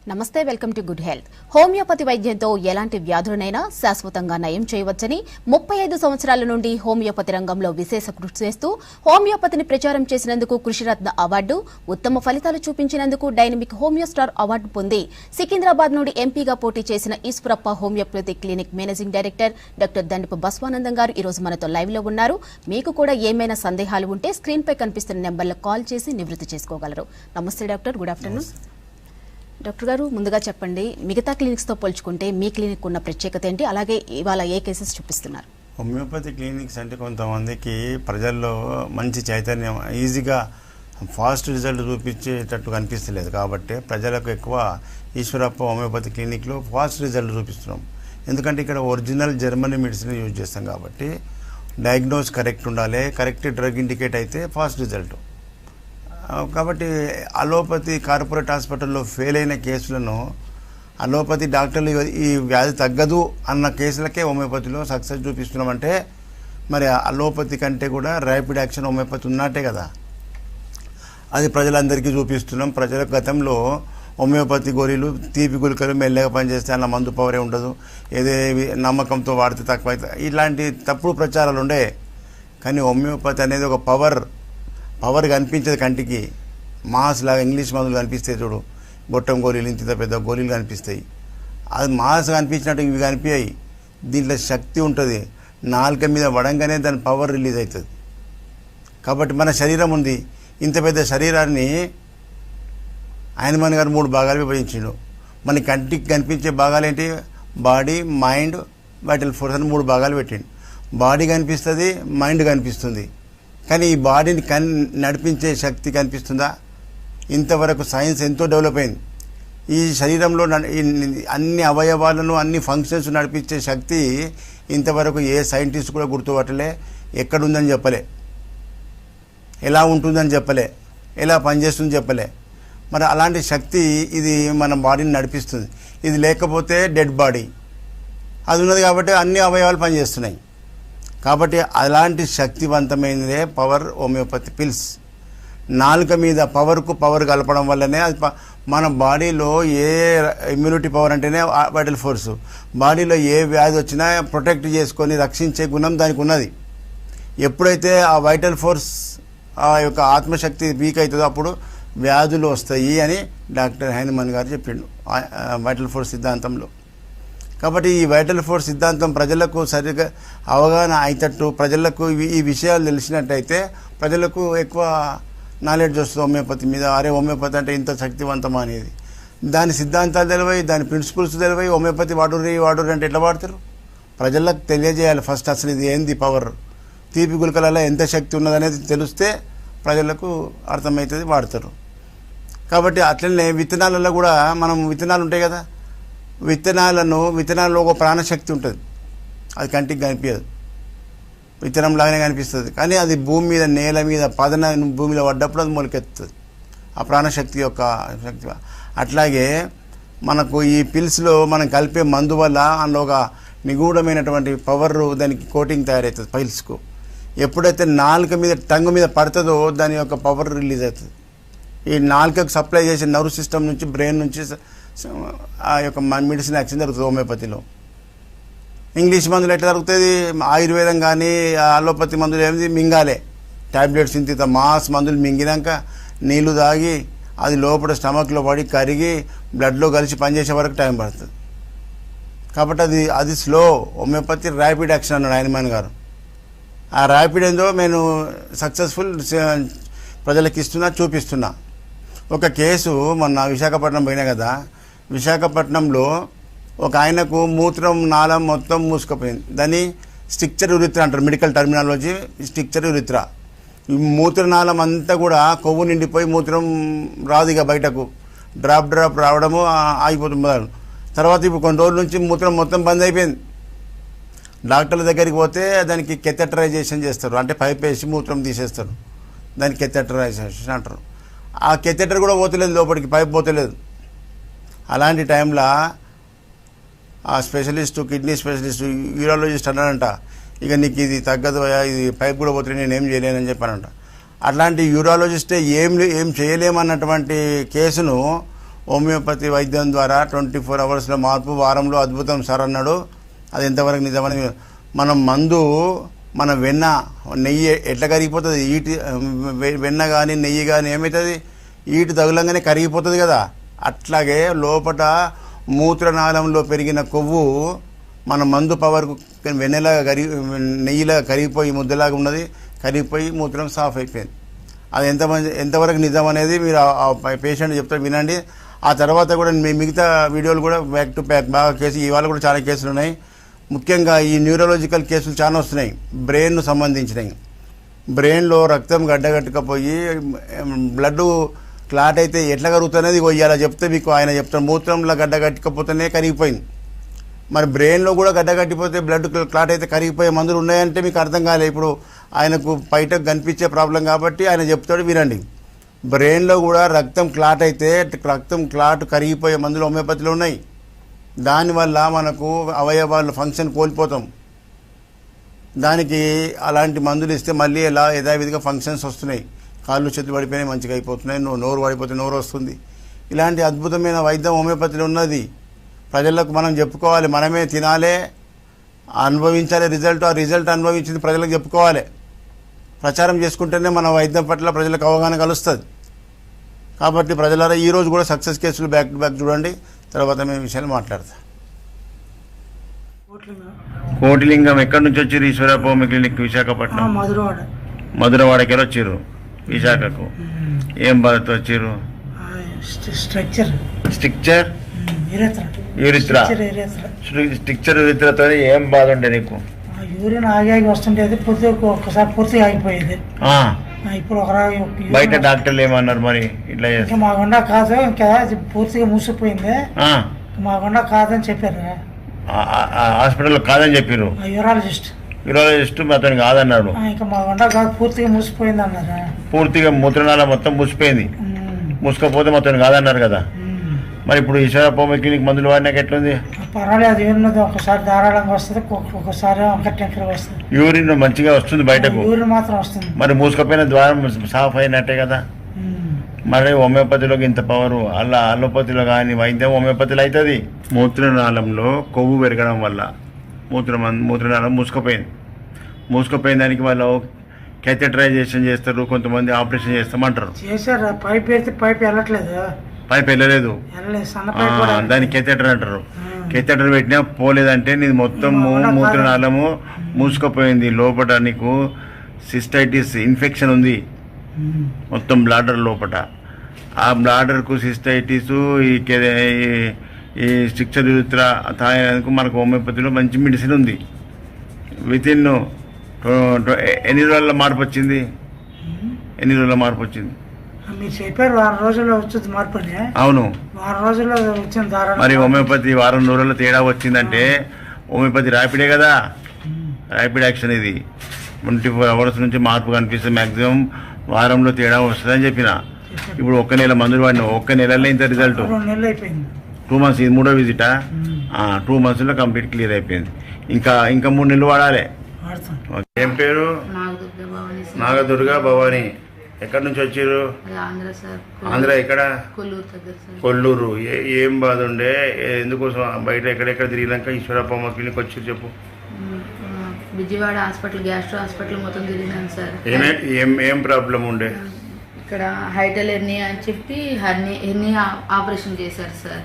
నమస్తే, welcome to good health. Homeopathy వైద్యంతో ఎలాంటి వ్యాధులనైనా శాశ్వతంగా నయం చేయవచ్చని 35 సంవత్సరాల నుండి హోమియోపతి రంగంలో విశేష కృషి చేస్తూ హోమియోపతిని ప్రచారం చేసినందుకు కృషిరత్న అవార్డు, ఉత్తమ ఫలితాలు చూపించినందుకు డైనమిక్ హోమియో స్టార్ అవార్డు పొంది సికింద్రాబాద్ నుండి ఎంపీగా పోటీ చేసిన Eshwarappa homeopathy clinic managing director doctor Dandapu Baswanandam garu ఈ రోజు మనతో లైవ్ లో ఉన్నారు. మీకు కూడా ఏమైనా సందేహాలు ఉంటే స్క్రీన్ పై కనిపిస్తున్న నెంబర్లకు కాల్ చేసి నివృత్తి చేసుకోగలరు. నమస్తే డాక్టర్, గుడ్ ఆఫ్టర్నూన్. డాక్టర్ గారు, ముందుగా చెప్పండి, మిగతా క్లినిక్స్తో పోల్చుకుంటే మీ క్లినిక్ ఉన్న ప్రత్యేకత ఏంటి, అలాగే ఇవాళ ఏ కేసెస్ చూపిస్తున్నారు? హోమియోపతి క్లినిక్స్ అంటే కొంతమందికి ప్రజల్లో మంచి చైతన్యం, ఈజీగా ఫాస్ట్ రిజల్ట్ చూపించేటట్టు కనిపిస్తలేదు. కాబట్టి ప్రజలకు ఎక్కువ ఈశ్వరప్ప హోమియోపతి క్లినిక్లో ఫాస్ట్ రిజల్ట్ చూపిస్తున్నాం. ఎందుకంటే ఇక్కడ ఒరిజినల్ జర్మనీ మెడిసిన్ యూజ్ చేస్తాం కాబట్టి డయాగ్నోస్ కరెక్ట్ ఉండాలి, కరెక్ట్ డ్రగ్ ఇండికేట్ అయితే ఫాస్ట్ రిజల్ట్. కాబట్టి అలోపతి కార్పొరేట్ హాస్పిటల్లో ఫెయిల్ అయిన కేసులను అలోపతి డాక్టర్లు ఈ వ్యాధి తగ్గదు అన్న కేసులకే హోమియోపతిలో సక్సెస్ చూపిస్తున్నామంటే మరి అలోపతి కంటే కూడా ర్యాపిడ్ యాక్షన్ హోమియోపతి ఉన్నట్టే కదా. అది ప్రజలందరికీ చూపిస్తున్నాం. ప్రజల గతంలో హోమియోపతి గోళీలు తీపి గుళికలు మెల్లగా పనిచేస్తే అన్న మందు పవరే ఉండదు, ఏదే నమ్మకంతో వాడితే తక్కువ అవుతుంది, ఇలాంటి తప్పుడు ప్రచారాలు ఉండే. కానీ హోమియోపతి అనేది ఒక పవర్ కనిపించేది కంటికి, మాస్ లాగా ఇంగ్లీష్ మందులు కనిపిస్తాయి చూడు, గొట్టం గోళీలు ఇంత పెద్ద గోళీలు కనిపిస్తాయి, అది మాస్ కనిపించినట్టు ఇవి కనిపించాయి. దీంట్లో శక్తి ఉంటుంది, నాలుక మీద వడంగానే దాని పవర్ రిలీజ్ అవుతుంది. కాబట్టి మన శరీరం ఉంది, ఇంత పెద్ద శరీరాన్ని ఆయనమన్ గారు 3 భాగాలు విభజించిండు. మన కంటికి కనిపించే భాగాలు ఏంటి? బాడీ, మైండ్, వైటల్ ఫోర్స్ అని 3 భాగాలు పెట్టిండు. బాడీ కనిపిస్తుంది, మైండ్ కనిపిస్తుంది, కానీ ఈ బాడీని నడిపించే శక్తి కనిపిస్తుందా? ఇంతవరకు సైన్స్ ఎంతో డెవలప్ అయింది. ఈ శరీరంలో అన్ని అవయవాలను, అన్ని ఫంక్షన్స్ నడిపించే శక్తి ఇంతవరకు ఏ సైంటిస్ట్ కూడా గుర్తుపట్టలే, ఎక్కడుందని చెప్పలే, ఎలా ఉంటుందని చెప్పలే, ఎలా పనిచేస్తుందని చెప్పలే. మరి అలాంటి శక్తి ఇది మన బాడీని నడిపిస్తుంది. ఇది లేకపోతే డెడ్ బాడీ, అది ఉన్నది కాబట్టి అన్ని అవయవాలు పనిచేస్తున్నాయి. కాబట్టి అలాంటి శక్తివంతమైనదే పవర్ హోమియోపతి పిల్స్. నాలుక మీద పవర్ కలపడం వల్లనే అది మన బాడీలో ఏ ఇమ్యూనిటీ పవర్ అంటేనే వైటల్ ఫోర్సు, బాడీలో ఏ వ్యాధి వచ్చినా ప్రొటెక్ట్ చేసుకొని రక్షించే గుణం దానికి ఉన్నది. ఎప్పుడైతే ఆ వైటల్ ఫోర్స్, ఆ యొక్క ఆత్మశక్తి వీక్ అవుతుందో అప్పుడు వ్యాధులు వస్తాయి అని డాక్టర్ హైనమన్ గారు చెప్పిండు వైటల్ ఫోర్స్ సిద్ధాంతంలో. కాబట్టి ఈ వైటల్ ఫోర్స్ సిద్ధాంతం ప్రజలకు సరిగ్గా అవగాహన అయ్యేటట్టు, ప్రజలకు ఈ విషయాలు తెలిసినట్టయితే ప్రజలకు ఎక్కువ నాలెడ్జ్ వస్తుంది హోమియోపతి మీద. అరే హోమియోపతి అంటే ఇంత శక్తివంతమా అనేది, దాని సిద్ధాంతాలు తెలివై, దాని ప్రిన్సిపల్స్ తెలివై హోమియోపతి వాడురు అంటే ఎట్లా వాడతారు? ప్రజలకు తెలియజేయాలి ఫస్ట్, అసలు ఇది ఏంది పవర్, తీపి గుళికలలో ఎంత శక్తి ఉన్నదనేది తెలిస్తే ప్రజలకు అర్థమవుతుంది, వాడతారు. కాబట్టి అట్లనే విత్తనాలలో కూడా మనం విత్తనాలు ఉంటాయి కదా, విత్తనాల్లో ఒక ప్రాణశక్తి ఉంటుంది, అది కంటికి కనిపించదు, విత్తనం లాగానే కనిపిస్తుంది, కానీ అది భూమి మీద, నేల మీద, భూమిలో పడ్డప్పుడు అది మొలకెత్తుతుంది, ఆ ప్రాణశక్తి యొక్క శక్తి. అట్లాగే మనకు ఈ పిల్స్లో మనం కలిపే మందు వల్ల అందులో ఒక నిగూఢమైనటువంటి పవర్, దానికి కోటింగ్ తయారవుతుంది పిల్స్కు. ఎప్పుడైతే నాలుక మీద, టంగు మీద పడుతుందో దాని యొక్క పవర్ రిలీజ్ అవుతుంది. ఈ నాలుకకు సప్లై చేసే నర్వ్ సిస్టమ్ నుంచి, బ్రెయిన్ నుంచి ఆ యొక్క మెడిసిన్ యాక్షన్ జరుగుతుంది హోమియోపతిలో. ఇంగ్లీష్ మందులు ఎట్లా జరుగుతుంది? ఆయుర్వేదం కానీ అలోపతి మందులు ఏమిటి, మింగాలే, ట్యాబ్లెట్స్ ఇంత మాస్ మందులు మింగినాక నీళ్లు తాగి అది లోపల స్టమక్లో పడి కరిగి బ్లడ్లో కలిసి పనిచేసే వరకు టైం పడుతుంది. కాబట్టి అది స్లో. హోమియోపతి ర్యాపిడ్ యాక్షన్ అన్నాడు హైనమన్ గారు. ఆ ర్యాపిడ్ ఏందో నేను సక్సెస్ఫుల్ ప్రజలకు చూపిస్తున్నా. ఒక కేసు మొన్న విశాఖపట్నం పోయినా కదా, విశాఖపట్నంలో ఒక ఆయనకు మూత్రం నాళం మొత్తం మూసుకుపోయింది. దాన్ని స్ట్రిక్చర్ యురిత్రా అంటారు, మెడికల్ టర్మినాలజీ స్ట్రిక్చర్ యురిత్రా. ఈ మూత్రనాళం అంతా కూడా కొవ్వు నిండిపోయి మూత్రం రాదు, ఇక బయటకు డ్రాప్ రావడము ఆగిపోతుంది. తర్వాత ఇప్పుడు కొన్ని రోజుల నుంచి మూత్రం మొత్తం బంద్ అయిపోయింది. డాక్టర్ల దగ్గరికి పోతే దానికి కెథెటరైజేషన్ చేస్తారు, అంటే పైప్ వేసి మూత్రం తీసేస్తారు, దానికి కెథెటరైజేషన్ అంటారు. ఆ కెథెటర్ కూడా పోతలేదు, లోపలికి పైప్ పోతలేదు. అలాంటి టైంలో ఆ స్పెషలిస్టు, కిడ్నీ స్పెషలిస్టు, యూరాలజిస్ట్ అన్నాడంట, ఇక నీకు ఇది తగ్గదు, ఇది పైప్ కూడా పోతే నేనేం చేయలేనని చెప్పానంట. అట్లాంటి యూరాలజిస్టే ఏం చేయలేమన్నటువంటి కేసును హోమియోపతి వైద్యం ద్వారా 24 అవర్స్లో మార్పు, వారంలో అద్భుతం సార్ అన్నాడు. అది ఎంతవరకు నిజమని మనం మందు, మన వెన్న, నెయ్యి ఎట్లా కరిగిపోతుంది, ఈటి వెన్న కానీ నెయ్యి కానీ ఏమవుతుంది, ఈటు తగులంగానే కరిగిపోతుంది కదా. అట్లాగే లోపల మూత్రనాళంలో పెరిగిన కొవ్వు మన మందు పవర్కు వెన్నెలాగా నెయ్యిలాగా కరిగిపోయి ముద్దలాగా ఉన్నది, కరిగిపోయి మూత్రం సాఫ్ అయిపోయింది. అది ఎంతవరకు నిజం అనేది మీరు ఆ పేషెంట్ చెప్తారు, వినండి. ఆ తర్వాత కూడా మిగతా వీడియోలు కూడా బ్యాక్ టు బ్యాక్ బాగా కేసు, ఇవాళ కూడా చాలా కేసులు ఉన్నాయి. ముఖ్యంగా ఈ న్యూరలాజికల్ కేసులు చాలా వస్తున్నాయి, బ్రెయిన్ను సంబంధించినవి. బ్రెయిన్లో రక్తం గడ్డగట్టుకపోయి బ్లడ్ క్లాట్ అయితే ఎట్లా కరుగుతున్నది ఇవాళ చెప్తే మీకు ఆయన చెప్తాడు, మూత్రంలో గడ్డగట్టకపోతేనే కరిగిపోయింది. మరి బ్రెయిన్లో కూడా గడ్డగట్టిపోతే బ్లడ్ క్లాట్ అయితే కరిగిపోయే మందులు ఉన్నాయంటే మీకు అర్థం కాలే. ఇప్పుడు ఆయనకు బయటకు కనిపించే ప్రాబ్లం కాబట్టి ఆయన చెప్తాడు, వినండి. బ్రెయిన్లో కూడా రక్తం క్లాట్ అయితే రక్తం క్లాట్ కరిగిపోయే మందులు హోమియోపతిలో ఉన్నాయి. దానివల్ల మనకు అవయవాల ఫంక్షన్ కోల్పోతాం. దానికి అలాంటి మందులు ఇస్తే మళ్ళీ ఎలా యథావిధిగా ఫంక్షన్స్ వస్తున్నాయి, కాళ్ళు చేతులు పడిపోయినాయి మంచిగా అయిపోతున్నాయి, నోరు పడిపోతే నోరు వస్తుంది. ఇలాంటి అద్భుతమైన వైద్యం హోమియోపతిలో ఉన్నది. ప్రజలకు మనం చెప్పుకోవాలి, మనమే తినాలి, అనుభవించాలి రిజల్ట్. ఆ రిజల్ట్ అనుభవించింది ప్రజలకు చెప్పుకోవాలి, ప్రచారం చేసుకుంటేనే మన వైద్యం పట్ల ప్రజలకు అవగాహన కలుస్తుంది. కాబట్టి ప్రజలారా ఈరోజు కూడా సక్సెస్ కేసులు బ్యాక్ టు బ్యాక్ చూడండి, తర్వాత మేము విషయాలు మాట్లాడతాం. కోటిలింగం ఎక్కడి నుంచి వచ్చారు? Eshwarappa homeo clinic Visakhapatnam. మధురవాడకి వచ్చారు విశాఖకు. ఏం బాధతో వచ్చారు? స్ట్రక్చర్ యూరిత్రాతో ఏం బాధ ఉండే నీకు? యూరిన్ ఆగి వస్తుండేది, ఒక్కసారి పూర్తిగా ఆగిపోయేది. ఇప్పుడు బయట డాక్టర్లు ఏమన్నారు మరి? ఇట్లా మా గుండా కాదు, ఇంకా పూర్తిగా మూసిపోయింది, మా గుండా కాదని చెప్పారు. హాస్పిటల్లో కాదని చెప్పారు. యూరాలజిస్ట్ అతను కాదన్నాడు. ఇంకా మా గుండా కాదు, పూర్తిగా మూసిపోయింది అన్నారు. పూర్తిగా మూత్రనాళ మొత్తం మూసిపోయింది, మూసుకపోతే మొత్తం కాదన్నారు కదా. మరి ఇప్పుడు ఈశ్వరప్ప హోమియో క్లినిక్ మందులు వాడినాక ఎట్లుంది? పర్వాలేదు, యూరిన్ ఒకసారి ధారాళంగా వస్తుంది, ఒక్కొక్కసారి వస్తుంది. యూరిన్ మంచిగా వస్తుంది బయటకు, యూరిన్ మాత్రం వస్తుంది. మరి మూసుకపోయిన ద్వారం సాఫ్ అయినట్టే కదా. మరి హోమియోపతిలోకి ఇంత పవరు, అలోపతిలో కానీ వైద్యం హోమియోపతిలో అవుతుంది. మూత్రనాళంలో కొవ్వు పెరగడం వల్ల మూత్రనాళం మూసుకుపోయిన దానికి వాళ్ళు క్యాథెటరైజేషన్ చేస్తారు, కొంతమంది ఆపరేషన్ చేస్తామంటారు. చేశారు, పైప్ పెడితే పైప్ వెళ్ళట్లేదు, పైప్ వెళ్ళలేదు, దాన్ని కెథెటర్ అంటారు. కెథెటర్ పెట్టినా పోలేదంటే నీది మొత్తం మూత్రనాళము మూసుకుపోయింది. లోపల నీకు సిస్టైటిస్ ఇన్ఫెక్షన్ ఉంది మొత్తం బ్లాడర్ లోపల. ఆ బ్లాడర్కు సిస్టైటిస్, ఈ స్ట్రక్చర్ యూరిత్రా తాగడానికి మనకు హోమియోపతిలో మంచి మెడిసిన్ ఉంది. వితిన్ ఎన్ని రోజుల్లో మార్పు వచ్చింది? మీరు చెప్పారు 6 రోజుల్లో వచ్చింది మార్పు అని. అవును, 6 రోజుల్లో వచ్చింది. మరి హోమియోపతి వారం రోజుల్లో తేడా వచ్చిందంటే హోమియోపతి ర్యాపిడే కదా, ర్యాపిడ్ యాక్షన్ ఇది. 24 అవర్స్ నుంచి మార్పు కనిపిస్తుంది, మ్యాక్సిమం వారంలో తేడా వస్తుందని చెప్పిన. ఇప్పుడు 1 నెల మందులు వాడినా, 1 నెలలో ఇంత రిజల్ట్. 2 months, ఇది 3వ విజిటా? 2 monthsలో కంప్లీట్ క్లియర్ అయిపోయింది. ఇంకా 3 నెలలు వాడాలి. ఏం పేరు? నాగదుర్గ భవాని. ఎక్కడి నుంచి వచ్చారు? ఆంధ్ర. ఎక్కడ? కొల్లూరు. ఏం బాధ ఉండే? ఎందుకోసం బయట ఎక్కడెక్కడ తిరిగినాక ఈశ్వరప్ప హోమియో క్లినిక్ వచ్చి చెప్పు. విజయవాడ హాస్పిటల్, గ్యాస్ట్రో హాస్పిటల్ మొత్తం తిరిగినాను సార్. ఏం ప్రాబ్లం ఉండే? ఇక్కడ హైటల్ హెర్నియా అని చెప్పి హెర్నియా ఆపరేషన్ చేశారు సార్.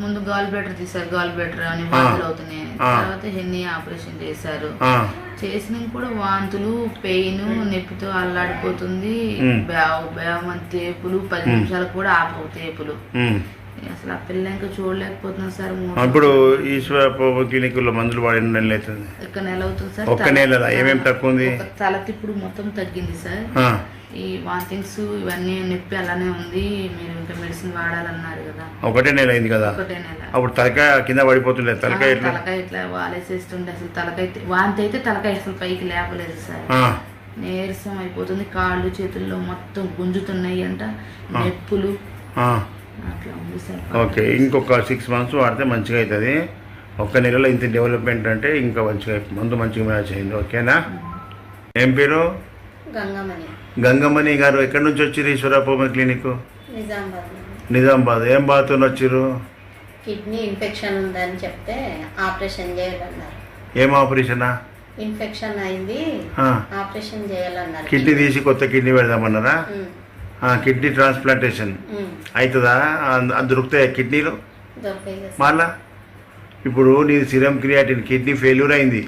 ముందు గాల్ బ్లాడర్ తీశారు, గాల్ బ్లాడర్ అని వాంతులు అవుతున్నాయి. తర్వాత హెర్నియా ఆపరేషన్ చేశారు. చేసినా కూడా వాంతులు, పెయిన్, నొప్పితో అల్లాడిపోతుంది. తేపులు 10 నిమిషాలకు కూడా ఆపవు తేపులు. అసలు ఆ పిల్ల ఇంకా చూడలేకపోతున్నాం సార్. ఇప్పుడు ఈశ్వరప్ప క్లినిక్ లో మందులు వాడి నెల అవుతుంది. 1 నెల అవుతుంది సార్. 1 నెల ఏమేమి తక్కువ ఉంది? తలతిప్పుడు మొత్తం తగ్గింది సార్. ఈ వాంతింగ్స్ ఇవన్నీ నొప్పి అలానే ఉంది. మీరు ఇంకా మెడిసిన్ వాడాలన్నారు కదా. 1 నెల అయింది కదా. 1 నెల. అప్పుడు తలకాయ కింద పడిపోతుండే, తలకాయ ఇట్లా వాలేసేస్తుండే. అసలు తలకాయ వాంతి అయితే తలకాయ అసలు పైకి లేపలేదు సార్. నీరసం అయిపోతుంది, కాళ్ళు చేతుల్లో మొత్తం గుంజుతున్నాయి అంట, నొప్పులు అట్లా ఉంది సార్. ఓకే, ఇంకొక 6 months వాడితే మంచిగా అవుతుంది. 1 నెలలో ఇంత డెవలప్మెంట్ అంటే ఇంకా మంచిగా మందు మంచిగా మ్యాచ్ అయింది. ఓకేనా? ఏం పేరు? గంగమణి. గంగమణి గారు ఎక్కడి నుంచి వచ్చారు ఈశ్వరప్ప హోమియో క్లినిక్? నిజామాబాద్. ఏం బాధతో వచ్చిర్రు? కిడ్నీ ఇన్ఫెక్షన్ ఉందని చెప్తే ఆపరేషన్ చేయాలన్నారు. ఏం ఆపరేషనా? ఇన్ఫెక్షన్ అయింది, ఆపరేషన్ చేయాలన్నారు. కిడ్నీ తీసి కొత్త కిడ్నీ పెడదామన్నారా? కిడ్నీ ట్రాన్స్ప్లాంటేషన్ అవుతుందా? అది దొరుకుతాయా కిడ్నీలు దొరికాయి మళ్ళా? ఇప్పుడు నీ సిరం క్రియాటిన్ కిడ్నీ ఫెయిల్యూర్ అయింది,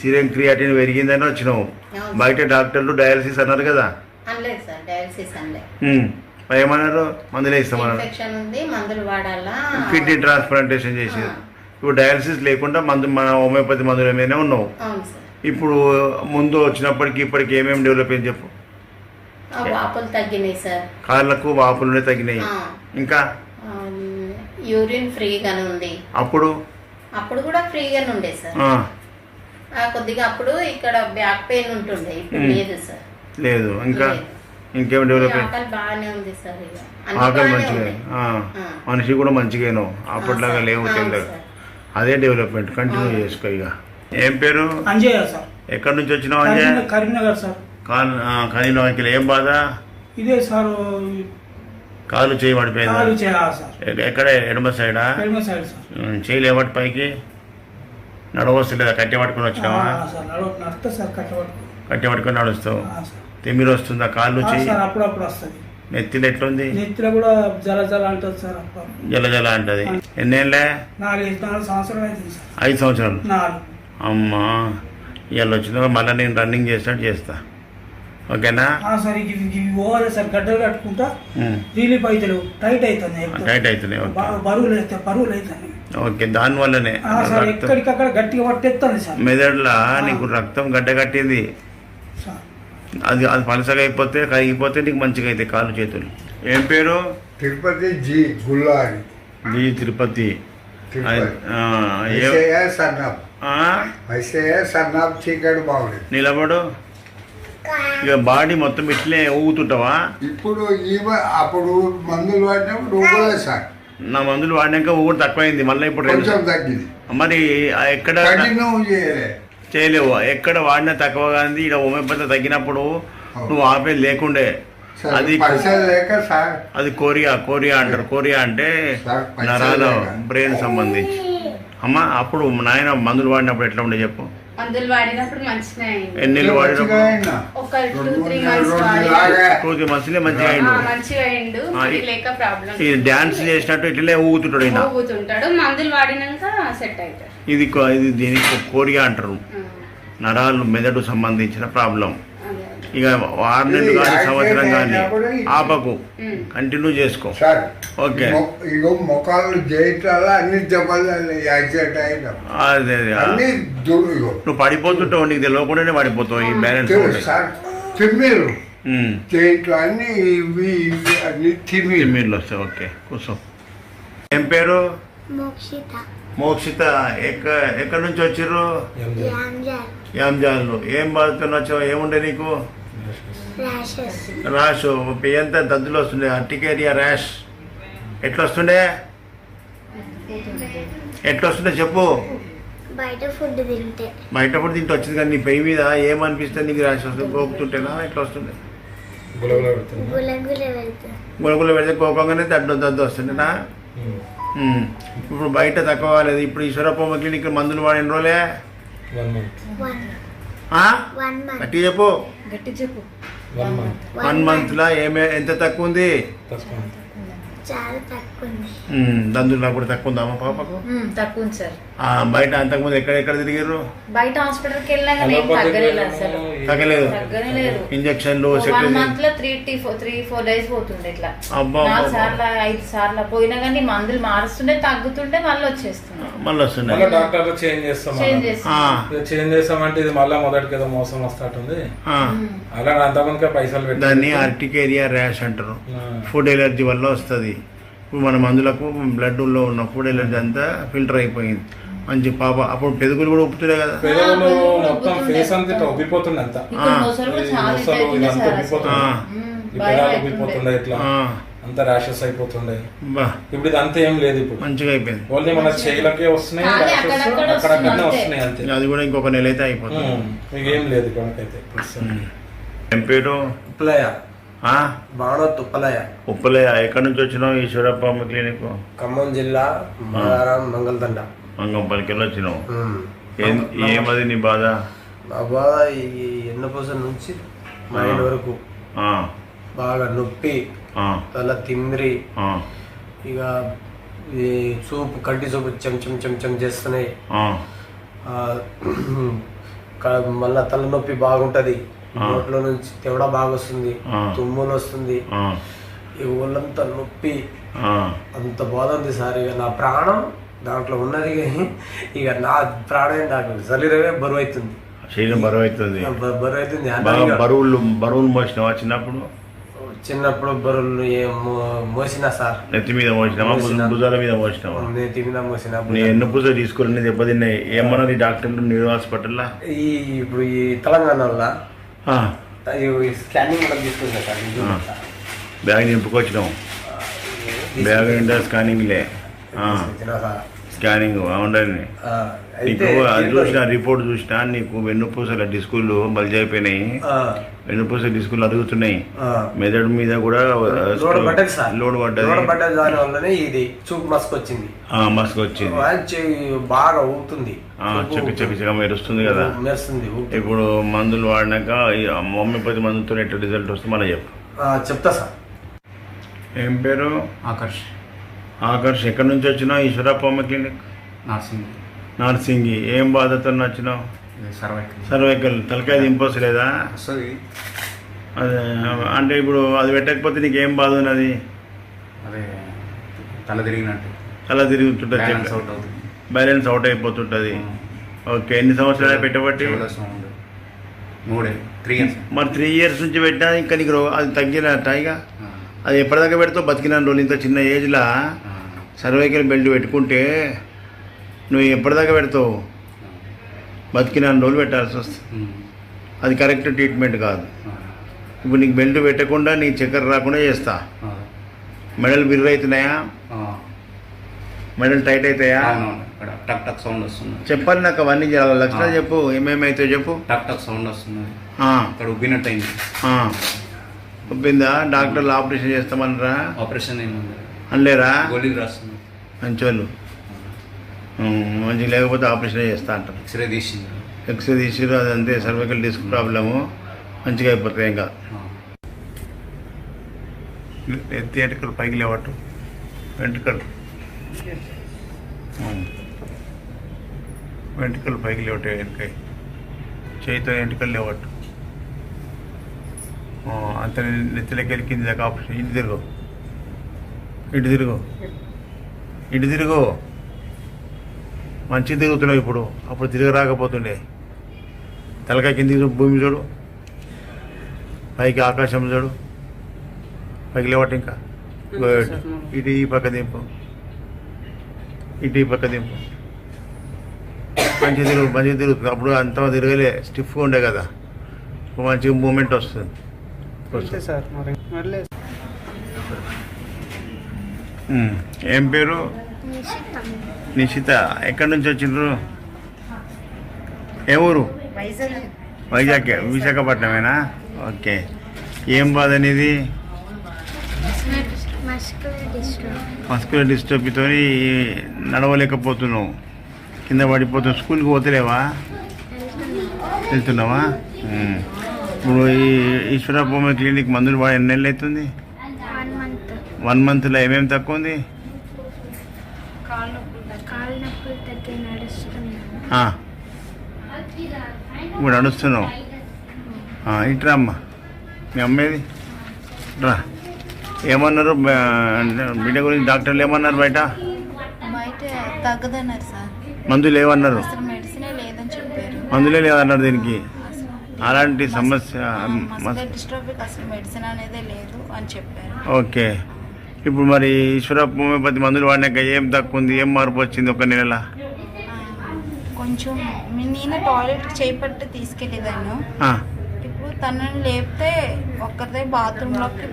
సిరం క్రియాటిన్ పెరిగిందని వచ్చినావు. బయట డాక్టర్లు డయాలసిస్ అన్నారు కదా? అనలేదు సార్, డయాలసిస్ అనలేదు. ఏమన్నారు? మందులే ఇస్తామన్నారు. ఇన్ఫెక్షన్ ఉంది, మందులు వాడాలా. కిడ్నీ ట్రాన్స్ప్లాంటేషన్ చేసేది. ఇప్పుడు డయాలసిస్ లేకుండా మన హోమియోపతి మందుల మీదనే ఉన్నావు. అవును సార్. ఇప్పుడు ముందు వచ్చినప్పటికి ఇప్పటికి ఏమేమి డెవలప్ అయింది చెప్పు. వాపులు తగ్గినాయి సార్, కాళ్ళకు వాపులు తగ్గినాయి. ఇంకా యూరిన్ ఫ్రీగానే ఉంది. అప్పుడు కూడా ఫ్రీగానే ఉండే సార్. కొద్దిగా అప్పుడు ఇక్కడ బ్యాక్ పెయిన్ ఉంటుండే, ఇప్పుడు లేదు సార్. లేదు. ఇంకా ఇంకేం డెవలప్ అయింది? ఆకలి బాగానే ఉంది సార్. ఇక ఆకలి మంచిగా, మనిషి కూడా మంచిగాను, అప్పట్లాగా లేవు తెలియదు. అదే డెవలప్మెంట్ కంటిన్యూ చేసుకో. ఇక ఏం పేరు? అంజయ్య సార్. ఎక్కడి నుంచి వచ్చినావు అంజయ్? కరీంనగర్ సార్. కరీంనగర్. ఏం బాధ? ఇదే సార్, కాలు చేయి పడిపోయింది. ఎక్కడ? ఎడమ సైడా? చేయలేమటి పైకి నడవస్తలేదా? కట్టె పట్టుకుని వచ్చినావా? కట్టె పట్టుకుని నడుస్తావు. తిమ్మిరి వస్తుందా కాళ్ళు చేయి? అప్పుడప్పుడు వస్తుంది. నెత్తిలో ఎట్లుంది? నెత్తిలో కూడా జల జల అంటది సార్. జల జల అంటది. ఎన్నేళ్ళే? 4 సంవత్సరాలు అయింది సార్. 5 సంవత్సరాలు. 4. అమ్మా, ఇవాళ వచ్చిన మళ్ళీ నేను రన్నింగ్ చేసినట్టు చేస్తా, ఓకేనా? సార్ ఇవి పోవాలి సార్, గడ్డలు కట్టుకుంటా రిలీఫ్ అవుతలేవు, టైట్ అవుతున్నాయి. టైట్ అవుతున్నాయి. బరువులు అవుతున్నాయి. ఓకే, దానివల్లనే ఎక్కడికక్కడ గట్టిగా పట్టేస్తుంది సార్. మెదడులా నీకు రక్తం గడ్డ కట్టింది. అది పలసగా అయిపోతే కరిగిపోతే నీకు మంచిగా అయితే కాళ్ళు చేతులు. ఏం పేరు? తిరుపతి జి గుల్లారి. జి తిరుపతి. చీకటి బాగుంది. నిలబడు. ఇక బాడీ మొత్తం ఇట్లే ఊగుతుంటావా? ఇప్పుడు అప్పుడు మందులు వాడినప్పుడు ఊగలేదు సార్. నా మందులు వాడినాక ఊగుడు తక్కువైంది, మళ్ళీ ఇప్పుడు కొంచెం తగ్గింది. మరి ఎక్కడ చేయలేవు? ఎక్కడ వాడినా తక్కువగా ఉంది. ఇక్కడ హోమియోపతి తగ్గినప్పుడు నువ్వు ఆపేది లేకుండే. అది కోరియా అంటారు. కోరియా అంటే నరాల బ్రెయిన్ సంబంధించి. అమ్మా, అప్పుడు నాయన మందులు వాడినప్పుడు ఎట్లా ఉండే చెప్పు? మందులు వాడినప్పుడు మంచిగా ఎన్నేళ్ళు వాడినప్పుడు? ఒక 2-3 months 2-3 months మంచిగా అయిండు. ఈ డాన్స్ చేసినట్టు ఇట్లే ఊగుతుంటాడు. మందులు వాడినాక సెట్ అవుతాడు. ఇది దీనికి కోరియా అంటారు, నరాలు మెదడు సంబంధించిన ప్రాబ్లం. ఇక 6 నెలలు కానీ సంవత్సరం కానీ ఆపకు, కంటిన్యూ చేసుకో. ఓకే. మొక్కలు చేయటాల అన్ని దెబ్బలు యాక్సిడెంట్ అయినా నువ్వు పడిపోతుంటావు, నీకు తెలియకుండానే పడిపోతావు. ఈ బ్యాలెన్స్ తిమ్మిరు చేయట్లో అన్ని అన్ని తిమ్మిర్లు వస్తాయి. ఓకే, కూర్చో. ఏం పేరు? మోక్షిత. ఎక్కడి నుంచి వచ్చిర్రు? యాంజాలు. ఏం బాధతో వచ్చావు? ఏముండే నీకు? ర్యాష్. ఎంత దద్దులు వస్తుండే? Urticaria rash. ఎట్లా వస్తుండే చెప్పు. బయట ఫుడ్ తింటే వచ్చింది, కానీ నీ పెయి మీద ఏమనిపిస్తుంది నీకు? ర్యాష్ వస్తుంది? గోకుతుంటేనా? ఎట్లా వస్తుంది? గులగుల పెడితే కోపంగానే దద్దు వస్తుండేనా? ఇప్పుడు బయట తక్కువ కాలేదు. ఇప్పుడు ఈశ్వరప్ప క్లినిక్ మందులు వాడిన రోజులే? గట్టి చెప్పు. 1 month లా ఎంత తక్కువ ఉంది? దందులు కూడా తక్కువ ఉందా పాపకు? తక్కువ ఉంది సార్. బయట అంతకుముందు ఎక్కడ తిరిగారు? బయట హాస్పిటల్కి వెళ్ళినా తగ్గలేదు. ఇంజక్షన్లు 1 month లో 3-4 days పోతుండే. ఇట్లా 4 సార్లు 5 సార్లు పోయినా కానీ మందులు మారుస్తుండే, తగ్గుతుండే, మళ్ళీ వస్తుండే. డాక్టర్ చేంజ్ చేస్తామంటే ఇది మళ్ళీ మొదటికి ఏదో మోసం వస్తుంది. అలా అంతమందికి పైసలు పెట్టి దాన్ని అర్టికేరియా ర్యాష్ అంటారు. ఫుడ్ ఎలర్జీ వల్ల వస్తుంది. ఇప్పుడు మన మందులకు బ్లడ్లో ఉన్న ఫుడ్ ఎలర్జీ అంతా ఫిల్టర్ అయిపోయింది. మంచి పాప. అప్పుడు పెదవులు కూడా ఉప్పుతున్నాయి కదా? పెదవులు మొత్తం ఫేస్ అంతా ఉబ్బిపోతుంది. అంతా ఉబ్బిపోతుండే, ఇట్లా అంత ర్యాషెస్ అయిపోతుండే. ఇప్పుడు ఇది అంతా ఏం లేదు. ఇప్పుడు మంచిగా అయిపోయింది. ఓన్లీ మన చేయిలకే వస్తున్నాయి, అక్కడక్కడనే వస్తున్నాయి అంతే. అది కూడా ఇంకొక నెల అయితే అయిపోతుంది. ఏం లేదు ఇక్కడికైతే. ఏం పేరు? బాణోత్ ఉప్పలయ్య. ఉప్పలయ్య ఎక్కడి నుంచి వచ్చినావు? ఈశ్వరప్ప క్లినిక్ ఖమ్మం జిల్లా మాదారం మంగళదండ మంగంపల్లికి వచ్చినావు. ఏమది నీ బాధ? నా బాధ ఈ ఎన్నపూస నుంచి మైండ్ వరకు బాగా నొప్పి, తల తిమ్మిరి, ఇక ఈ చూపు కంటి చూపు చెంచం చెంచం చేస్తున్నాయి. మళ్ళా తలనొప్పి బాగుంటది, నోట్లో నుంచి తెవడ బాగా వస్తుంది, తుమ్ములు వస్తుంది, ఈ ఒళ్ళంతా నొప్పి, అంత బాధ ఉంది సార్. ఇక నా ప్రాణం దాంట్లో ఉన్నది, ఇక నా ప్రాణం నాకు శరీరమే బరువు అవుతుంది. శరీరం బరువు అవుతుంది. బరువు అవుతుంది. బరువులు మోసినావా చిన్నప్పుడు? చిన్నప్పుడు బరువులు మోసినా సార్. నెత్తి మీద మోసినావా? భుజాల మీద మోసినావా? నెత్తి మీద మోసినా. ఎన్ని పూస తీసుకుని దెబ్బతిన్నాయి? ఏమన్నది డాక్టర్లు న్యూరో హాస్పిటల్లో? ఇప్పుడు ఈ తెలంగాణలో స్కానింగ్ కూడా తీసుకుంటా సార్. బ్యాగ్ నింపుకొచ్చినావు? బ్యాగ్ నిండా స్కానింగ్లే. స్కానింగ్ ఉండాలి. నీకు అది చూసిన రిపోర్ట్ చూసినా నీకు వెన్నుపూసల డిస్కులు బల్జ్ అయిపోయినాయి, వెన్నుపూసల డిస్కులు అరుగుతున్నాయి, మెదడు మీద కూడా లోడ్ పడ్డది. దాని వల్లనే ఇది చూపు మస్క్ వచ్చింది. మస్క్ వచ్చింది, బాగా ఊగుతుంది, చక్క మెరుస్తుంది కదా. మెరుస్తుంది. ఇప్పుడు మందులు వాడినాక హోమియోపతి మందుతో ఎట్లా రిజల్ట్ వస్తే మళ్ళీ చెప్పు. చెప్తా సార్. ఏం పేరు? ఆకర్ష్. ఆకర్ష్ ఎక్కడి నుంచి వచ్చినావు? Eeshwarappa homeo clinic Narsingi. ఏం బాధతో వచ్చినావు? సర్వైకల్. తలకాయ దింపొస్తలేదా? అదే అంటే ఇప్పుడు అది పెట్టకపోతే నీకు ఏం బాధ ఉన్నది? అదే తల తిరిగినట్టు. తల తిరుగుతుంటుంది, బ్యాలెన్స్ అవుట్ అయిపోతుంటుంది. ఓకే, ఎన్ని సంవత్సరాలు పెట్టబట్టి? 3 years. మరి 3 years నుంచి పెట్టినా ఇంకా నీకు అది తగ్గినట్ట? ఇక అది ఎప్పటిదాకా పెడతావు? బతికిన రోజులు ఇంత చిన్న ఏజ్లో సర్వైకల్ బెల్ట్ పెట్టుకుంటే నువ్వు ఎప్పటిదాకా పెడతావు? బతికిన రోజులు పెట్టాల్సి వస్తుంది. అది కరెక్ట్ ట్రీట్మెంట్ కాదు. ఇప్పుడు నీకు బెల్ట్ పెట్టకుండా నీ చక్కెర రాకుండా చేస్తా. మెడల్ బిర్ర అవుతున్నాయా? మెడల్ టైట్ అవుతాయా? టక్ టక్ సౌండ్ వస్తుంది. చెప్పాలి నాకు అవన్నీ లక్షణాలు చెప్పు. ఏమేమైతే చెప్పు. టక్ టక్ సౌండ్ వస్తుంది, అక్కడ ఉబ్బినట్టు అయింది. ఉబ్బిందా? డాక్టర్లు ఆపరేషన్ చేస్తామన్నారా? ఆపరేషన్ ఏముంది అనలేరా? గోళీలు రాస్తుంది. మంచోళ్ళు. మంచిగా లేకపోతే ఆపరేషన్ చేస్తా అంటారు. ఎక్స్రే తీసిరు, అదంతే. సర్వైకల్ డిస్క్ ప్రాబ్లము మంచిగా అయిపోతుంది. ఇంకా ఎత్తి వెంట్రుకలు పైకి లేవట్టు. వెంట్రుకలు పైకి లేవట్టు. వెనకాయ చేయితో వెంట్రుకలు లేవట్టు. అంత నెత్తిలోకి వెళ్ళింది దాకా ఆపరేషన్. ఇటు తిరుగు. మంచిగా తిరుగుతున్నావు ఇప్పుడు. అప్పుడు తిరగరాకపోతుండే. తలకాయ కిందికి భూమి చూడు, పైకి ఆకాశం చూడు, పైకి లేవట్టు. ఇంకా ఇటు ఈ పక్క దింపు, మంచిగా తిరుగుతుంది. అప్పుడు అంత తిరగలే, స్టిఫ్గా ఉండే కదా. మంచిగా మూమెంట్ వస్తుంది. ఏం పేరు? నిషిత. ఎక్కడి నుంచి వచ్చిండ్రు? ఏ ఊరు? వైజాగ్. విశాఖపట్నమేనా? ఓకే. ఏం బాధ అనేది? మస్కులర్ డిస్ట్రోఫీతో నడవలేకపోతున్నావు, కింద పడిపోతున్నావు. స్కూల్కి పోతలేవా? వెళ్తున్నావా? ఇప్పుడు ఈ ఈశ్వరప్ప హోమియో క్లినిక్ మందులు వాడి ఎన్ని నెలలు అవుతుంది? 1 monthలో ఏమేమి తక్కువ ఉంది? ఇప్పుడు నడుస్తున్నావు. ఇట్రా అమ్మ, మీ అమ్మేది రా. ఏమన్నారు బిడ్డ గురించి డాక్టర్లు? ఏమన్నారు బయట? తగ్గదన్నారు సార్. మందులు ఏమన్నారు? మెడిసినే లేదని చెప్పారు. మందులే లేదన్నారు దీనికి. అలాంటి సమస్య డిస్ట్రోఫీకి అసలు మెడిసిన్ అనేది లేదు అని చెప్పారు. ఓకే. ఇప్పుడు మరి ఈశ్వరప్ప హోమియోపతి మందులు వాడినాక ఏం తక్కువ ఉంది? ఏం మార్పు వచ్చింది 1 నెలలో? కొంచెం నేను టాయిలెట్ చేపట్టి తీసుకెళ్ళేదాను. ఇప్పుడు తనని లేపితే ఒక్కరిదే బాత్రూంలోకి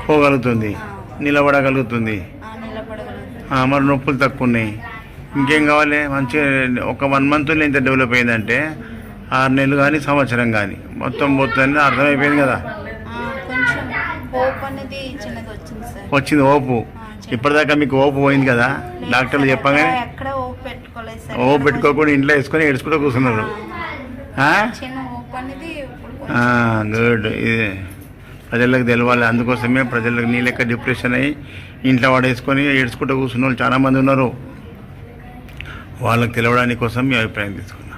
పోగలుగుతుంది, నిలబడగలుగుతుంది. మరి నొప్పులు తక్కువ ఉన్నాయి. ఇంకేం కావాలి? మంచిగా ఒక 1 monthలో ఇంత డెవలప్ అయిందంటే 6 నెలలు కానీ సంవత్సరం కానీ మొత్తం పోతుందని అర్థమైపోయింది కదా. కొంచెం హోప్ అనేది చిన్నది వచ్చింది సార్. వచ్చింది ఓపు. ఇప్పటిదాకా మీకు ఓపు పోయింది కదా, డాక్టర్లు చెప్పగానే ఎక్కడ ఓపు పెట్టుకోలేదు సార్. ఓపు పెట్టుకోకుండా ఇంట్లో వేసుకొని ఏడ్చుకుంటూ కూర్చున్నారు. చిన్న ఓపు అనేది గుడ్. ఇది ప్రజలకు తెలవాలి, అందుకోసమే ప్రజలకు నీ లెక్క డిప్రెషన్ అయ్యి ఇంట్లో వాడేసుకొని ఏడ్చుకుంటూ కూర్చున్న వాళ్ళు చాలామంది ఉన్నారు. వాళ్ళకి తెలవడానికి కోసం మీ అభిప్రాయం తీసుకున్నా.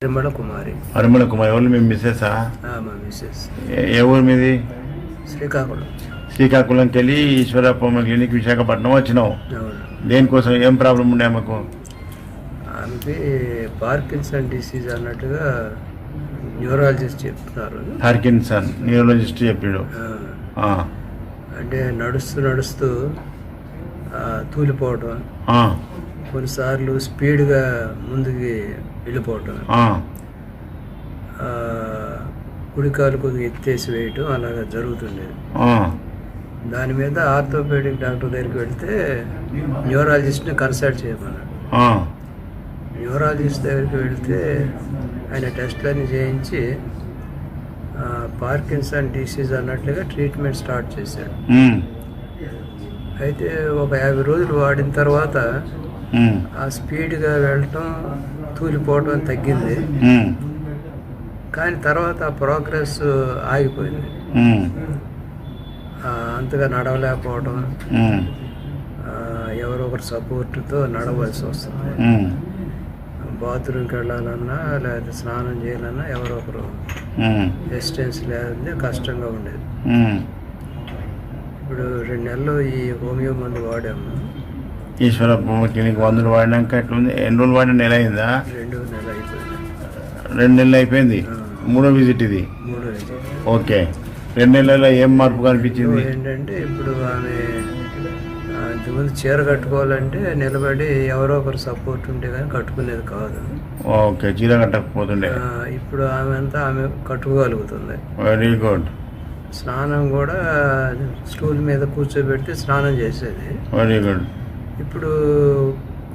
పరిమళ కుమారి. పరిమళ కుమారి ఎవరు? మీ మిస్సెసా? మా మిస్సెస్. ఏ ఊరు మీది? శ్రీకాకుళం. శ్రీకాకుళంకి వెళ్ళి ఈశ్వరప్ప క్లినిక్ విశాఖపట్నం వచ్చినావు. అవును. దేనికోసం? ఏం ప్రాబ్లం ఉండే ఆమెకు? ఆమెకి పార్కిన్సన్ డిసీజ్ అన్నట్టుగా న్యూరాలజిస్ట్ చెప్తున్నారు. పార్కిన్సన్ న్యూరాలజిస్ట్ చెప్పాడు. అంటే నడుస్తూ తూలిపోవటం, కొన్నిసార్లు స్పీడ్గా ముందుకి వెళ్ళిపోవటం, కుడికాలు కొద్దిగా ఎత్తేసి వేయటం అలాగా జరుగుతుండేది. దాని మీద ఆర్థోపెడిక్ డాక్టర్ దగ్గరికి వెళ్తే న్యూరాలజిస్ట్ని కన్సల్ట్ చేయమన్నాడు. న్యూరాలజిస్ట్ దగ్గరికి వెళ్తే ఆయన టెస్ట్లన్నీ చేయించి పార్కిన్సన్ డిసీజ్ అన్నట్లుగా ట్రీట్మెంట్ స్టార్ట్ చేశాడు. అయితే ఒక 50 రోజులు వాడిన తర్వాత ఆ స్పీడ్గా వెళ్ళటం, తూలిపోవటం తగ్గింది. కానీ తర్వాత ఆ ప్రోగ్రెస్ ఆగిపోయింది. అంతగా నడవలేకపోవడం, ఎవరో ఒకరి సపోర్ట్తో నడవలసి వస్తుంది. బాత్రూమ్కి వెళ్ళాలన్నా లేకపోతే స్నానం చేయాలన్నా ఎవరో ఒకరు డిస్టెన్స్ లేదంటే కష్టంగా ఉండేది. ఇప్పుడు 2 నెలలు ఈ హోమియో మందు వాడాము. ఈశ్వరప్ప క్లినిక్ మందులు వాడినాక ఎట్లుంది? ఎన్ని రోజులు వాడిన? నెల అయిందా? 2 నెలలు అయిపోయింది. 2 నెలలు అయిపోయింది. 3వ విజిట్ ఇది. 3వ విజిట్. ఓకే. 2 నెలల్లో ఏం మార్పు కనిపించింది? ఏంటంటే ఇప్పుడు ఆమె ఇంతకుముందు చీర కట్టుకోవాలంటే నిలబడి ఎవరో ఒకరు సపోర్ట్ ఉంటే కానీ కట్టుకునేది కాదు. ఓకే, చీర కట్టకపోతుండే. ఇప్పుడు ఆమె అంతా ఆమె కట్టుకోగలుగుతుంది. Very good. స్నానం కూడా స్టూల్ మీద కూర్చోబెడితే స్నానం చేసేది. Very good. ఇప్పుడు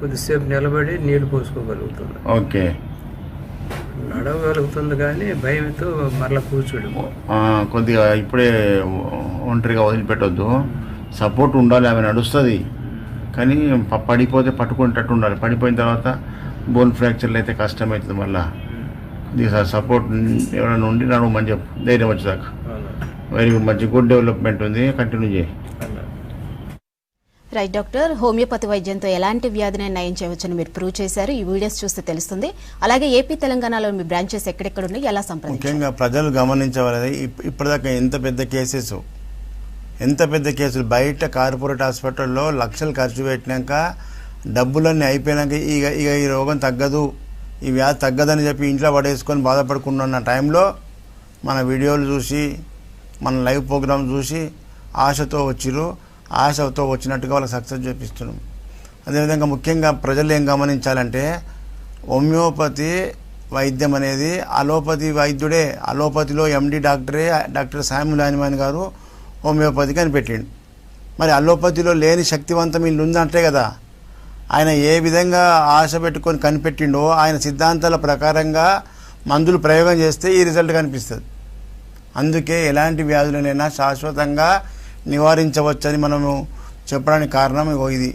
కొద్దిసేపు నిలబడి నీళ్లు పోసుకోగలుగుతుంది. ఓకే. నడవగలుగుతుంది కానీ భయంతో మరలా కూర్చోడు. కొద్దిగా ఇప్పుడే ఒంటరిగా వదిలిపెట్టొద్దు, సపోర్ట్ ఉండాలి. ఆమె నడుస్తుంది కానీ పడిపోతే పట్టుకునేటట్టు ఉండాలి. పడిపోయిన తర్వాత బోన్ ఫ్రాక్చర్లు అయితే కష్టమవుతుంది. మళ్ళీ కొద్దిగా సపోర్ట్ ఎవరైనా ఉండి నడవమని చెప్పు, ధైర్యం వచ్చేదాకా. Very good. మంచి గుడ్ డెవలప్మెంట్ ఉంది, కంటిన్యూ చేయి. రైట్ డాక్టర్, హోమియోపతి వైద్యంతో ఎలాంటి వ్యాధిని నయం చేయవచ్చని మీరు ప్రూవ్ చేశారు. ఈ వీడియోస్ చూస్తే తెలుస్తుంది. అలాగే ఏపీ తెలంగాణలో మీ బ్రాంచెస్ ఎక్కడెక్కడ ఉన్నాయి, ఎలా సంప్రదించాలి? ముఖ్యంగా ప్రజలు గమనించవాలి. ఇప్పటిదాకా ఎంత పెద్ద కేసులు బయట కార్పొరేట్ హాస్పిటల్లో లక్షలు ఖర్చు పెట్టినాక డబ్బులన్నీ అయిపోయినాక ఇక ఈ రోగం తగ్గదు, ఈ వ్యాధి తగ్గదని చెప్పి ఇంట్లో పడేసుకొని బాధపడుకున్న టైంలో మన వీడియోలు చూసి, మన లైవ్ ప్రోగ్రామ్ చూసి ఆశతో వచ్చినట్టుగా వాళ్ళకి సక్సెస్ చూపిస్తున్నాం. అదేవిధంగా ముఖ్యంగా ప్రజలు ఏం గమనించాలంటే హోమియోపతి వైద్యం అనేది అలోపతి వైద్యుడే. అలోపతిలో MD doctor Samuel Hahnemann garu homeopathy కనిపెట్టిండు. మరి అలోపతిలో లేని శక్తివంతం ఇల్లు ఉందంటే కదా, ఆయన ఏ విధంగా ఆశ పెట్టుకొని కనిపెట్టిండో ఆయన సిద్ధాంతాల ప్రకారంగా మందులు ప్రయోగం చేస్తే ఈ రిజల్ట్ కనిపిస్తుంది. అందుకే ఎలాంటి వ్యాధులనైనా శాశ్వతంగా నివారించవచ్చని మనము చెప్పడానికి కారణం ఇది.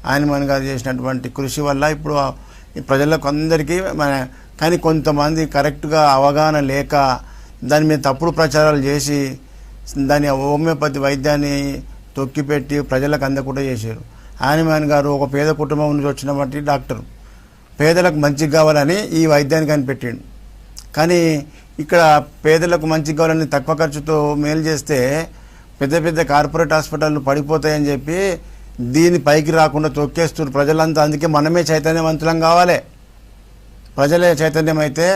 హనీమాన్ గారు చేసినటువంటి కృషి వల్ల ఇప్పుడు ప్రజలకు అందరికీ కానీ కొంతమంది కరెక్ట్గా అవగాహన లేక దాని మీద తప్పుడు ప్రచారాలు చేసి దాని హోమియోపతి వైద్యాన్ని తొక్కిపెట్టి ప్రజలకు అందకుండా చేశారు. హనీమాన్ గారు ఒక పేద కుటుంబం నుంచి వచ్చినటువంటి డాక్టర్, పేదలకు మంచిగా కావాలని ఈ వైద్యాన్ని కనిపెట్టిండు. కానీ ఇక్కడ పేదలకు మంచిగా కావాలని తక్కువ ఖర్చుతో మేలు చేస్తే పెద్ద కార్పొరేట్ హాస్పిటళ్ళు పడిపోతాయని చెప్పి దీన్ని పైకి రాకుండా తొక్కేస్తున్నారు ప్రజలంతా. అందుకే మనమే చైతన్యవంతులం కావాలి. ప్రజలే చైతన్యం అయితే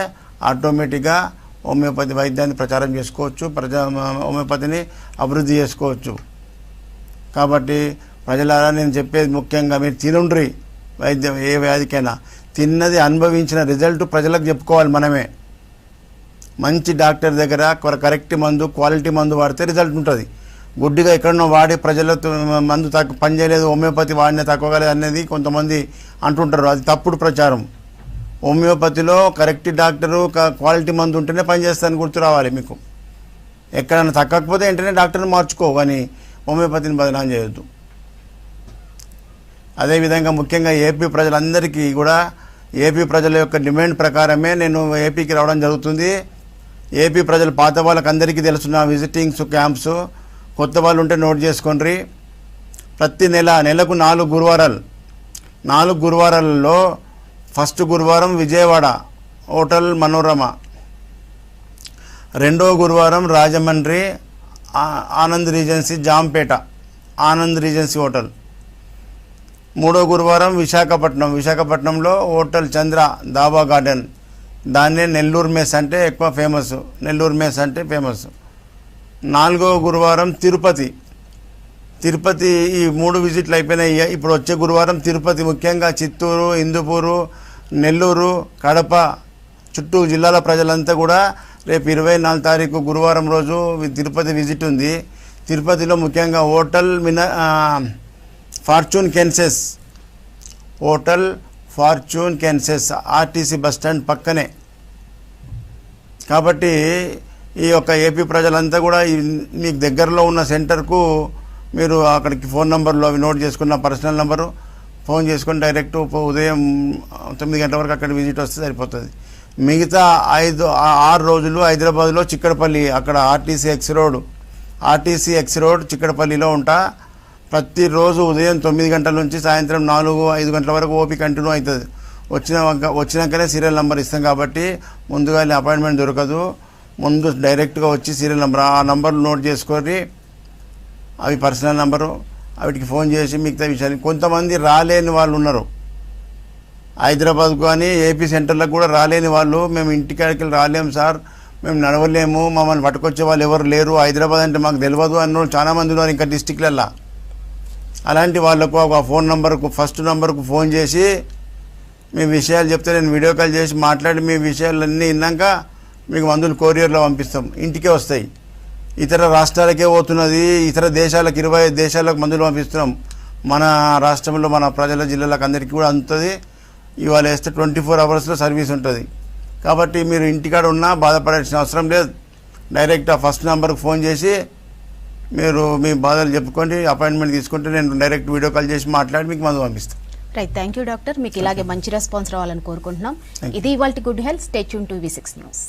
ఆటోమేటిక్గా హోమియోపతి వైద్యాన్ని ప్రచారం చేసుకోవచ్చు, హోమియోపతిని అభివృద్ధి చేసుకోవచ్చు. కాబట్టి ప్రజలారా నేను చెప్పేది ముఖ్యంగా మీరు తినుండ్రి. వైద్యం ఏ వ్యాధికైనా తిన్నది అనుభవించిన రిజల్ట్ ప్రజలకు చెప్పుకోవాలి. మనమే మంచి డాక్టర్ దగ్గర కరెక్ట్ మందు, క్వాలిటీ మందు వాడితే రిజల్ట్ ఉంటుంది. గుడ్డిగా ఎక్కడనో వాడి ప్రజలతో మందు పనిచేయలేదు, హోమియోపతి వాడిన తక్కువ అనేది కొంతమంది అంటుంటారు. అది తప్పుడు ప్రచారం. హోమియోపతిలో కరెక్ట్ డాక్టరు క్వాలిటీ మందు ఉంటేనే పనిచేస్తారని గుర్తు రావాలి మీకు. ఎక్కడైనా తగ్గకపోతే వెంటనే డాక్టర్ని మార్చుకో, కానీ హోమియోపతిని బదనాం చేయొద్దు. అదేవిధంగా ముఖ్యంగా ఏపీ ప్రజలందరికీ కూడా ఏపీ ప్రజల యొక్క డిమాండ్ ప్రకారమే నేను ఏపీకి రావడం జరుగుతుంది. ఏపీ ప్రజలు పాత వాళ్ళకి అందరికీ తెలుసు నా విజిటింగ్స్ క్యాంప్స్, కొత్త వాళ్ళు ఉంటే నోట్ చేసుకోండి. ప్రతి నెలకు 4 గురువారాలు, 4 గురువారాలలో ఫస్ట్ గురువారం విజయవాడ హోటల్ మనోరమ, రెండో గురువారం Rajahmundry Anand regency Jampeta Anand regency hotel, మూడో గురువారం విశాఖపట్నంలో హోటల్ చంద్ర దాబా గార్డెన్, దాన్నే నెల్లూరు మెస్ అంటే ఎక్కువ ఫేమస్, నెల్లూరు మెస్ అంటే ఫేమస్. 4వ గురువారం తిరుపతి. ఈ 3 విజిట్లు అయిపోయినాయి. ఇప్పుడు వచ్చే గురువారం తిరుపతి, ముఖ్యంగా చిత్తూరు, హిందూపూరు, నెల్లూరు, కడప చుట్టూ జిల్లాల ప్రజలంతా కూడా రేపు 24 తారీఖు గురువారం రోజు తిరుపతి విజిట్ ఉంది. తిరుపతిలో ముఖ్యంగా హోటల్ ఫార్చ్యూన్ కెన్సెస్ ఆర్టీసీ బస్టాండ్ పక్కనే. కాబట్టి ఈ యొక్క ఏపీ ప్రజలంతా కూడా మీకు దగ్గరలో ఉన్న సెంటర్కు మీరు అక్కడికి ఫోన్ నంబర్లు అవి నోట్ చేసుకున్న పర్సనల్ నంబరు ఫోన్ చేసుకుని డైరెక్ట్ ఉదయం 9 గంటల వరకు అక్కడ విజిట్ వస్తే సరిపోతుంది. మిగతా 6 రోజులు హైదరాబాద్లో చిక్కడపల్లి, అక్కడ ఆర్టీసీ ఎక్స్ రోడ్ చిక్కడపల్లిలో ఉంటా. ప్రతిరోజు ఉదయం 9 గంటల నుంచి సాయంత్రం 4-5 గంటల వరకు ఓపీ కంటిన్యూ అవుతుంది. వచ్చినాకనే సీరియల్ నెంబర్ ఇస్తాం కాబట్టి ముందుగా అపాయింట్మెంట్ దొరకదు. ముందు డైరెక్ట్గా వచ్చి సీరియల్ నెంబర్, ఆ నంబర్లు నోట్ చేసుకొని అవి పర్సనల్ నంబరు, వాటికి ఫోన్ చేసి మిగతా విషయాలు. కొంతమంది రాలేని వాళ్ళు ఉన్నారు హైదరాబాద్ కానీ ఏపీ సెంటర్లకు కూడా రాలేని వాళ్ళు, మేము ఇంటికాడికి రాలేము సార్, మేము నడవలేము, మమ్మల్ని పట్టుకొచ్చే వాళ్ళు ఎవరు లేరు, హైదరాబాద్ అంటే మాకు తెలియదు అన్న చాలా మంది ఉన్నారు ఇంకా డిస్టిక్లల్లో. అలాంటి వాళ్ళకు ఒక ఫోన్ నంబర్కు ఫస్ట్ నంబర్కు ఫోన్ చేసి మీ విషయాలు చెప్తే నేను వీడియో కాల్ చేసి మాట్లాడి మీ విషయాలన్నీ విన్నాక మీకు మందులు కొరియర్లో పంపిస్తాం, ఇంటికే వస్తాయి. ఇతర రాష్ట్రాలకే పోతున్నది, ఇతర దేశాలకు 25 దేశాలకు మందులు పంపిస్తున్నాం. మన రాష్ట్రంలో మన ప్రజల జిల్లాలకు అందరికీ కూడా అందుతుంది. ఇవాళ వేస్తే 24 అవర్స్లో సర్వీస్ ఉంటుంది. కాబట్టి మీరు ఇంటికాడ ఉన్నా బాధపడాల్సిన అవసరం లేదు. డైరెక్ట్ ఆ ఫస్ట్ నెంబర్కి ఫోన్ చేసి మీరు మీ బాధలు చెప్పుకోండి, అపాయింట్మెంట్ తీసుకుంటే నేను డైరెక్ట్ వీడియో కాల్ చేసి మాట్లాడి మీకు మందు పంపిస్తాను. Right, thank you doctor. మీకు ఇలాగే మంచి రెస్పాన్స్ రావాలని కోరుకుంటున్నాం. ఇది ఇవాల్టి good health. Stay tune to V6 news.